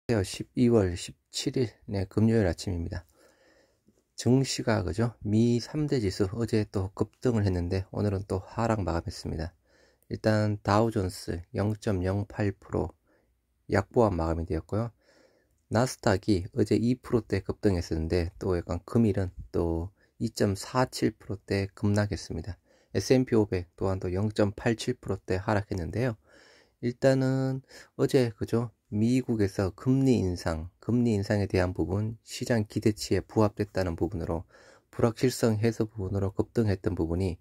12월 17일 금요일 아침입니다. 증시가 그죠? 미 3대 지수 어제 또 급등을 했는데 오늘은 또 하락 마감했습니다. 일단 다우존스 0.08% 약보합 마감이 되었고요. 나스닥이 어제 2%대 급등했었는데 또 약간 금일은 또 2.47%대 급락했습니다. S&P 500 또한 또 0.87%대 하락했는데요. 일단은 어제 그죠? 미국에서 금리 인상에 대한 부분, 시장 기대치에 부합됐다는 부분으로 불확실성 해소 부분으로 급등했던 부분이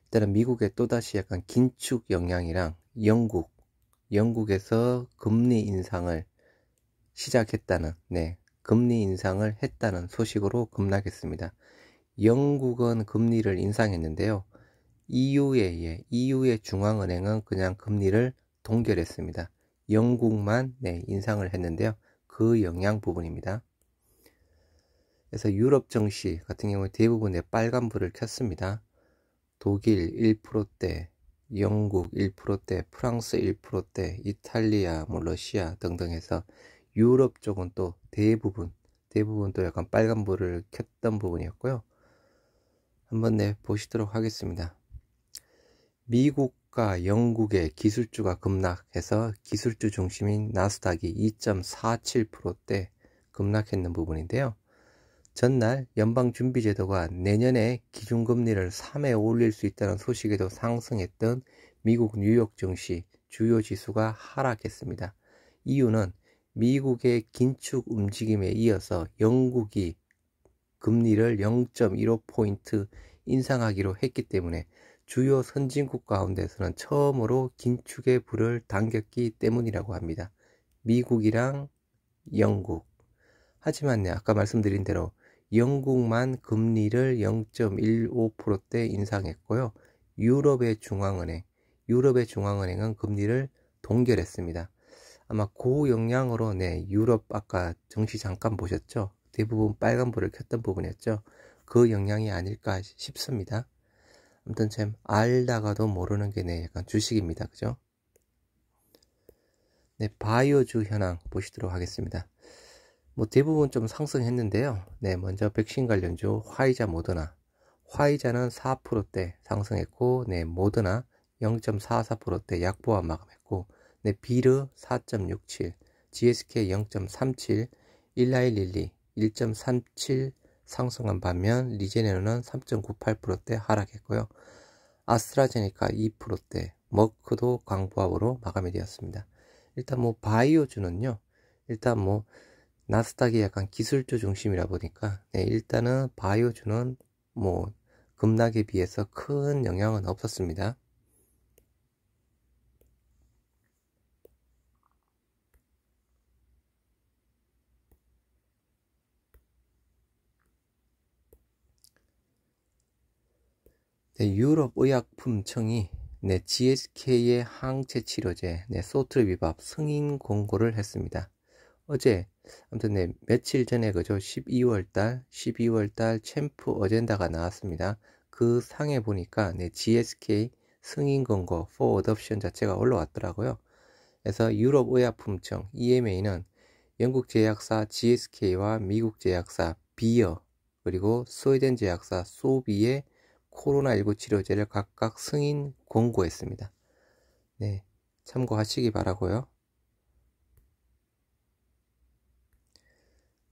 일단은 미국의 또다시 약간 긴축 영향이랑 영국에서 금리 인상을 시작했다는, 금리 인상을 했다는 소식으로 급락했습니다. 영국은 금리를 인상했는데요. EU의 중앙은행은 그냥 금리를 동결했습니다. 영국만 인상을 했는데요. 그 영향 부분입니다. 그래서 유럽 증시 같은 경우에 대부분 빨간불을 켰습니다. 독일 1%대, 영국 1%대, 프랑스 1%대, 이탈리아, 러시아 등등 해서 유럽 쪽은 또 대부분 또 약간 빨간불을 켰던 부분이었고요. 한번 보시도록 하겠습니다. 미국과 영국의 기술주가 급락해서 기술주 중심인 나스닥이 2.47%대 급락했는 부분인데요. 전날 연방준비제도가 내년에 기준금리를 3에 올릴 수 있다는 소식에도 상승했던 미국 뉴욕 증시 주요 지수가 하락했습니다. 이유는 미국의 긴축 움직임에 이어서 영국이 금리를 0.15포인트 인상하기로 했기 때문에 주요 선진국 가운데서는 처음으로 긴축의 불을 당겼기 때문이라고 합니다. 미국이랑 영국. 하지만 아까 말씀드린 대로 영국만 금리를 0.15%대 인상했고요. 유럽의 중앙은행은 금리를 동결했습니다. 아마 그 영향으로 유럽 아까 증시 잠깐 보셨죠? 대부분 빨간불을 켰던 부분이었죠. 그 영향이 아닐까 싶습니다. 아무튼 참 알다가도 모르는 게 약간 주식입니다. 그죠? 바이오주 현황 보시도록 하겠습니다. 대부분 좀 상승했는데요. 먼저 백신 관련주 화이자 모더나. 화이자는 4%대 상승했고, 모더나 0.44%대 약보합 마감했고, 비르 4.67, GSK 0.37, 일라이릴리 1.37 상승한 반면 리제네론은 3.98%대 하락했고요. 아스트라제네카 2%대, 머크도 강보합으로 마감이 되었습니다. 일단 바이오주는요. 일단 나스닥이 약간 기술주 중심이라 보니까 일단은 바이오주는 급락에 비해서 큰 영향은 없었습니다. 유럽 의약품청이 GSK의 항체 치료제 소트르비밥 승인 공고를 했습니다. 어제 아무튼 며칠 전에 그죠? 12월달 챔프 어젠다가 나왔습니다. 그 상에 보니까 GSK 승인 공고 for adoption 자체가 올라왔더라고요. 그래서 유럽 의약품청 EMA는 영국 제약사 GSK와 미국 제약사 비어 그리고 스웨덴 제약사 소비의 코로나19 치료제를 각각 승인 공고했습니다. 참고하시기 바라고요.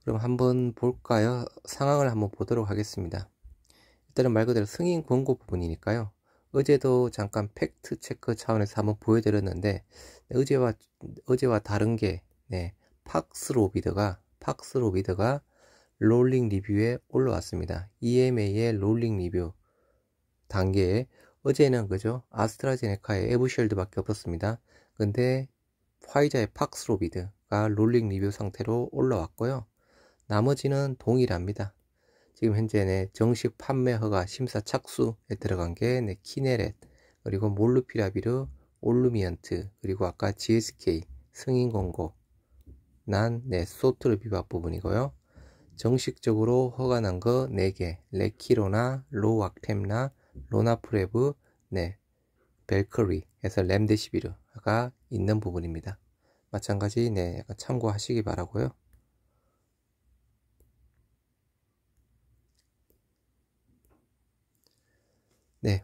그럼 한번 볼까요? 상황을 한번 보도록 하겠습니다. 일단은 말 그대로 승인 공고 부분이니까요. 어제도 잠깐 팩트 체크 차원에서 한번 보여드렸는데 어제와 다른 게 팍스로비드가 롤링 리뷰에 올라왔습니다. EMA의 롤링 리뷰 단계에 어제는 그죠? 아스트라제네카의 에브쉘드밖에 없었습니다. 근데 화이자의 팍스로비드가 롤링 리뷰 상태로 올라왔고요. 나머지는 동일합니다. 지금 현재 정식 판매 허가 심사 착수에 들어간 게 키네렛 그리고 몰루피라비르 올루미언트 그리고 아까 GSK 승인 공고 난 소트르비밥 부분이고요. 정식적으로 허가 난 거 4개 레키로나 로왁템나 로나프레브 벨커리 해서 렘데시비르가 있는 부분입니다. 마찬가지 약간 참고하시기 바라고요.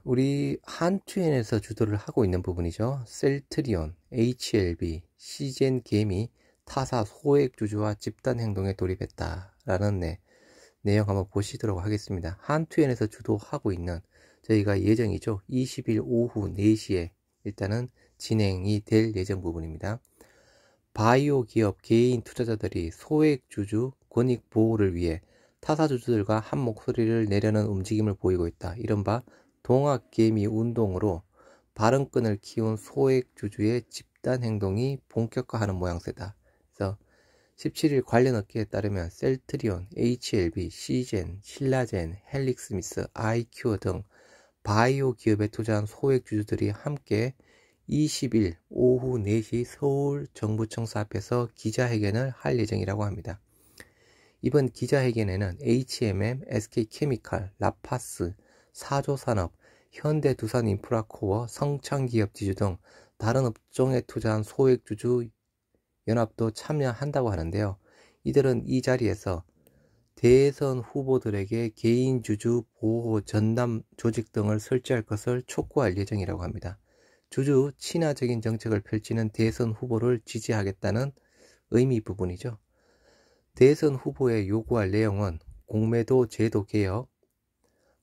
우리 한투엔에서 주도를 하고 있는 부분이죠. 셀트리온, HLB, 시젠 게임이 타사 소액 주주와 집단 행동에 돌입했다라는 내용 한번 보시도록 하겠습니다. 한투엔에서 주도하고 있는 저희가 예정이죠. 20일 오후 4시에 일단은 진행이 될 예정 부분입니다. 바이오 기업 개인 투자자들이 소액 주주 권익 보호를 위해 타사 주주들과 한 목소리를 내려는 움직임을 보이고 있다. 이른바 동학개미 운동으로 발언권을 키운 소액 주주의 집단 행동이 본격화하는 모양새다. 그래서 17일 관련 업계에 따르면 셀트리온, HLB, 시젠, 신라젠, 헬릭스미스, 아이큐어 등 바이오 기업에 투자한 소액 주주들이 함께 20일 오후 4시 서울 정부청사 앞에서 기자회견을 할 예정이라고 합니다. 이번 기자회견에는 HMM, SK케미칼, 라파스, 사조산업, 현대두산인프라코어, 성창기업지주 등 다른 업종에 투자한 소액주주 연합도 참여한다고 하는데요. 이들은 이 자리에서 대선 후보들에게 개인주주 보호 전담 조직 등을 설치할 것을 촉구할 예정이라고 합니다. 주주 친화적인 정책을 펼치는 대선 후보를 지지하겠다는 의미 부분이죠. 대선 후보에 요구할 내용은 공매도 제도 개혁,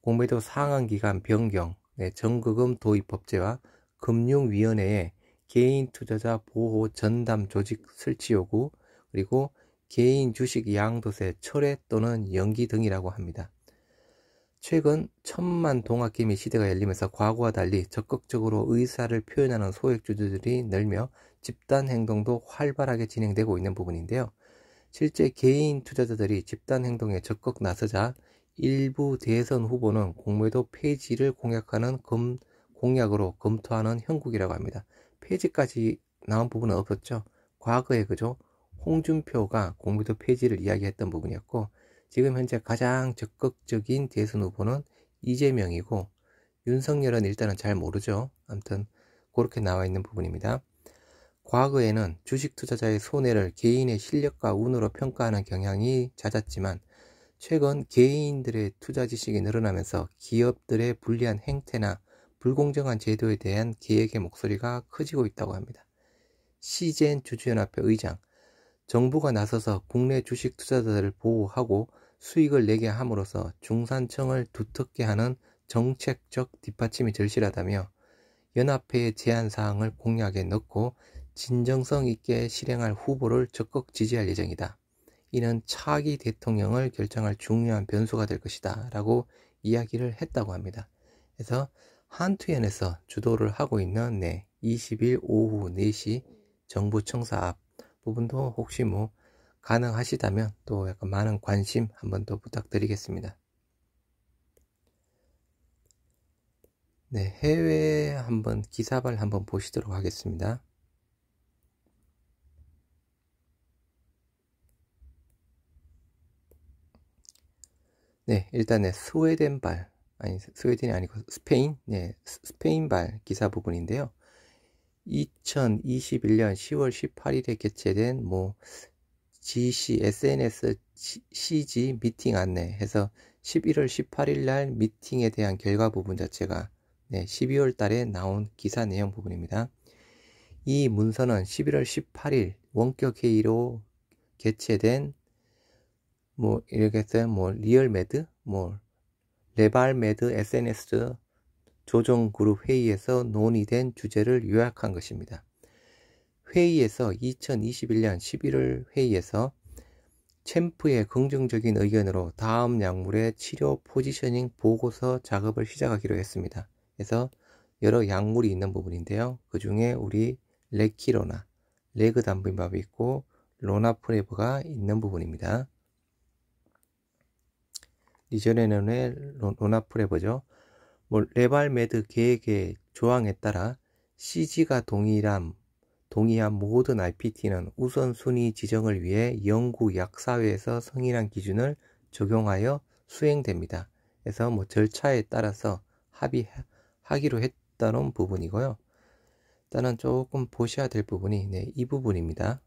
공매도 상한기간 변경, 정거금 도입 법제화, 금융위원회의 개인 투자자 보호 전담 조직 설치 요구, 그리고 개인 주식 양도세 철회 또는 연기 등이라고 합니다. 최근 천만 동학개미 시대가 열리면서 과거와 달리 적극적으로 의사를 표현하는 소액주주들이 늘며 집단 행동도 활발하게 진행되고 있는 부분인데요. 실제 개인 투자자들이 집단 행동에 적극 나서자 일부 대선 후보는 공매도 폐지를 공약하는 공약으로 검토하는 형국이라고 합니다. 폐지까지 나온 부분은 없었죠. 과거에 그죠? 홍준표가 공매도 폐지를 이야기했던 부분이었고, 지금 현재 가장 적극적인 대선 후보는 이재명이고, 윤석열은 일단은 잘 모르죠. 아무튼 그렇게 나와 있는 부분입니다. 과거에는 주식 투자자의 손해를 개인의 실력과 운으로 평가하는 경향이 잦았지만, 최근 개인들의 투자 지식이 늘어나면서 기업들의 불리한 행태나 불공정한 제도에 대한 개혁의 목소리가 커지고 있다고 합니다. 시젠 주주연합회 의장, 정부가 나서서 국내 주식 투자자들을 보호하고 수익을 내게 함으로써 중산층을 두텁게 하는 정책적 뒷받침이 절실하다며 연합회의 제안사항을 공약에 넣고 진정성 있게 실행할 후보를 적극 지지할 예정이다. 이는 차기 대통령을 결정할 중요한 변수가 될 것이다 라고 이야기를 했다고 합니다. 그래서 한투엔에서 주도를 하고 있는 20일 오후 4시 정부청사 앞 부분도 혹시 가능하시다면 또 약간 많은 관심 한번 더 부탁드리겠습니다. 해외 한번 기사발 한번 보시도록 하겠습니다. 일단 스웨덴발, 아니 스웨덴이 아니고 스페인, 스페인발 기사 부분인데요. 2021년 10월 18일에 개최된 GC SNS CG 미팅 안내 해서 11월 18일 날 미팅에 대한 결과 부분 자체가 12월 달에 나온 기사 내용 부분입니다. 이 문서는 11월 18일 원격 회의로 개최된 이렇게 써요. 리얼매드, 레발매드 SNS 조정그룹 회의에서 논의된 주제를 요약한 것입니다. 회의에서 2021년 11월 회의에서 챔프의 긍정적인 의견으로 다음 약물의 치료 포지셔닝 보고서 작업을 시작하기로 했습니다. 그래서 여러 약물이 있는 부분인데요. 그 중에 우리 레키로나, 레그담비밥이 있고 로나프레브가 있는 부분입니다. 리저네논의 로나프레브죠. 레발메드 계획의 조항에 따라 CG가 동의한 모든 RPT는 우선순위 지정을 위해 연구 약사회에서 승인한 기준을 적용하여 수행됩니다. 그래서 절차에 따라서 합의하기로 했다는 부분이고요. 일단은 조금 보셔야 될 부분이 이 부분입니다.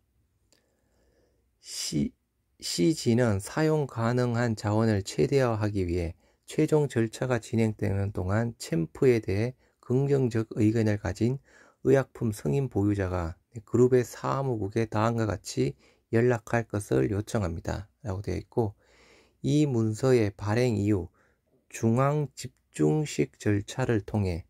CG는 사용 가능한 자원을 최대화하기 위해 최종 절차가 진행되는 동안 챔프에 대해 긍정적 의견을 가진 의약품 승인 보유자가 그룹의 사무국에 다음과 같이 연락할 것을 요청합니다 라고 되어 있고, 이 문서의 발행 이후 중앙 집중식 절차를 통해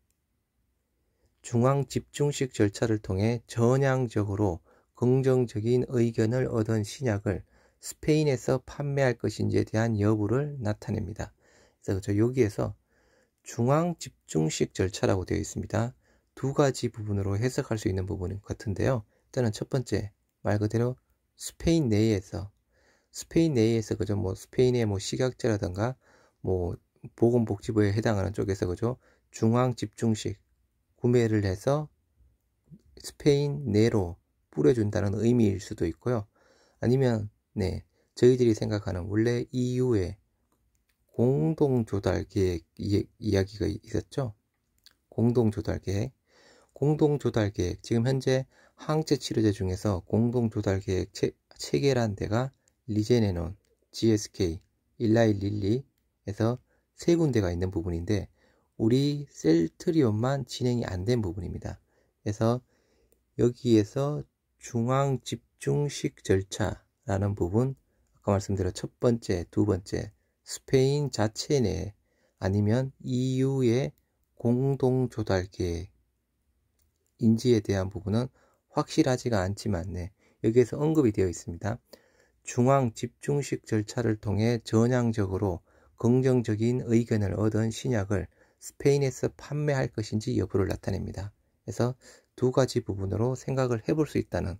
전향적으로 긍정적인 의견을 얻은 신약을 스페인에서 판매할 것인지에 대한 여부를 나타냅니다. 그래서 여기에서 중앙 집중식 절차라고 되어 있습니다. 두 가지 부분으로 해석할 수 있는 부분 같은데요. 일단은 첫 번째, 말 그대로 스페인 내에서 그죠? 뭐 스페인의 뭐 식약처라든가 뭐 보건복지부에 해당하는 쪽에서 그죠? 중앙 집중식 구매를 해서 스페인 내로 뿌려준다는 의미일 수도 있고요. 아니면 저희들이 생각하는 원래 EU의 공동조달계획 이야기가 있었죠. 공동조달계획. 지금 현재 항체치료제 중에서 공동조달계획 체계란 데가 리제네논, GSK, 일라이 릴리에서 세 군데가 있는 부분인데, 우리 셀트리온만 진행이 안 된 부분입니다. 그래서 여기에서 중앙 집중식 절차라는 부분, 아까 말씀드린 첫 번째, 두 번째, 스페인 자체 내 아니면 EU의 공동조달 계획 인지에 대한 부분은 확실하지가 않지만 여기에서 언급이 되어 있습니다. 중앙 집중식 절차를 통해 전향적으로 긍정적인 의견을 얻은 신약을 스페인에서 판매할 것인지 여부를 나타냅니다. 그래서 두 가지 부분으로 생각을 해볼 수 있다는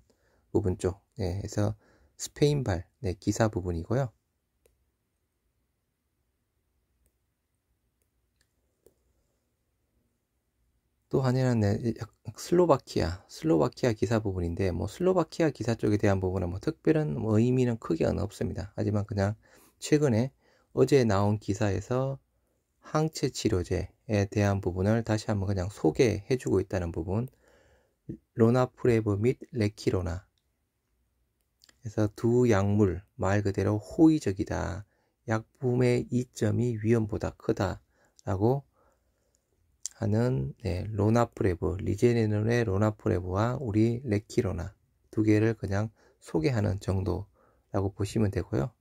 부분 쪽, 그래서 스페인발 기사 부분이고요. 또 하나는 슬로바키아 기사 부분인데, 뭐 슬로바키아 기사 쪽에 대한 부분은 뭐 특별한 의미는 크게 없습니다. 하지만 그냥 최근에 어제 나온 기사에서 항체 치료제에 대한 부분을 다시 한번 그냥 소개해 주고 있다는 부분, 로나프레브 및 레키로나. 그래서 두 약물 말 그대로 호의적이다. 약품의 이점이 위험보다 크다라고 하는 로나프레브, 리제네논의 로나프레브와 우리 레키로나 두 개를 그냥 소개하는 정도라고 보시면 되고요.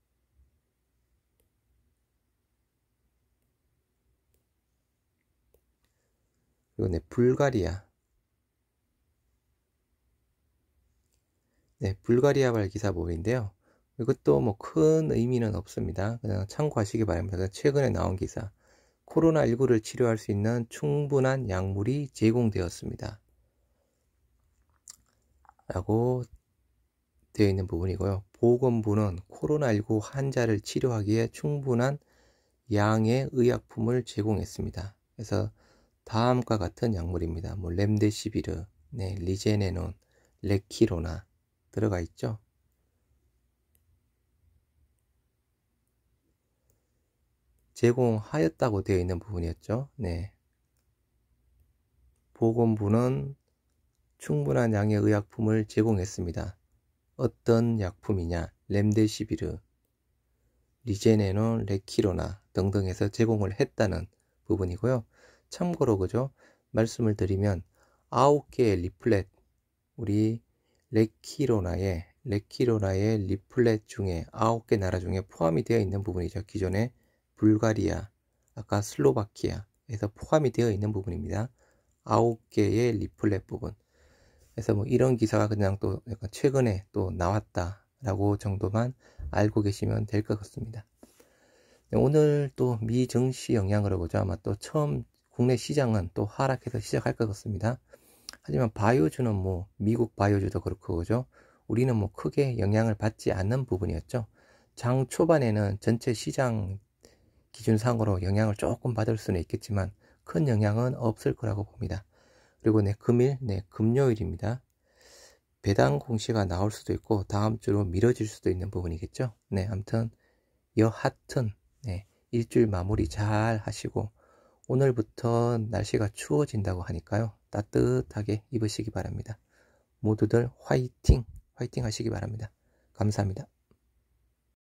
그리고 불가리아발 기사본인데요. 이것도 뭐 큰 의미는 없습니다. 그냥 참고하시기 바랍니다. 최근에 나온 기사. 코로나19를 치료할 수 있는 충분한 약물이 제공되었습니다 라고 되어 있는 부분이고요. 보건부는 코로나19 환자를 치료하기에 충분한 양의 의약품을 제공했습니다. 그래서 다음과 같은 약물입니다. 뭐 렘데시비르, 리제네논, 레키로나 들어가 있죠. 제공하였다고 되어 있는 부분이었죠. 보건부는 충분한 양의 의약품을 제공했습니다. 어떤 약품이냐? 렘데시비르, 리제네논, 레키로나 등등해서 제공을 했다는 부분이고요. 참고로 그죠? 말씀을 드리면 9개의 리플렛, 우리 레키로나의 리플렛 중에 9개 나라 중에 포함이 되어 있는 부분이죠. 기존에 불가리아, 아까 슬로바키아에서 포함이 되어 있는 부분입니다. 9개의 리플렛 부분. 그래서 뭐 이런 기사가 그냥 또 약간 최근에 또 나왔다라고 정도만 알고 계시면 될 것 같습니다. 오늘 또 미 증시 영향으로 보죠. 아마 또 처음 국내 시장은 또 하락해서 시작할 것 같습니다. 하지만 바이오주는 뭐 미국 바이오주도 그렇고 그죠? 우리는 뭐 크게 영향을 받지 않는 부분이었죠. 장 초반에는 전체 시장 기준상으로 영향을 조금 받을 수는 있겠지만 큰 영향은 없을 거라고 봅니다. 그리고 금요일입니다. 배당 공시가 나올 수도 있고 다음 주로 미뤄질 수도 있는 부분이겠죠. 아무튼 여하튼 일주일 마무리 잘 하시고, 오늘부터 날씨가 추워진다고 하니까요. 따뜻하게 입으시기 바랍니다. 모두들 화이팅! 화이팅 하시기 바랍니다. 감사합니다.